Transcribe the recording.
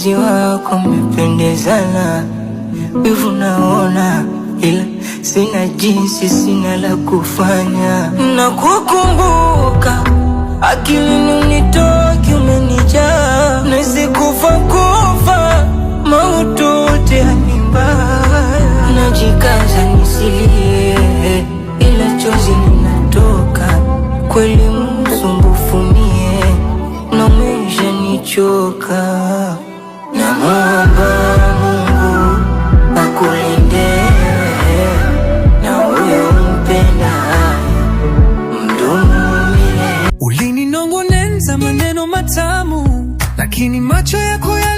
mpenzi wako mmependezana, wivu naona, ila sina jinsi, sina la kufanya. Na kukumbuka akilini unitoki, umenijaa nahisi kufa maututi mbaya. Najikaza nisilie, ila chozi linatoka, kweli msumbufu mie, na umeshanichoka. Namuomba Mungu akulinde, na huyo mpenda mdumie. Ulininong'oneza maneno matamu, lakini macho yako ya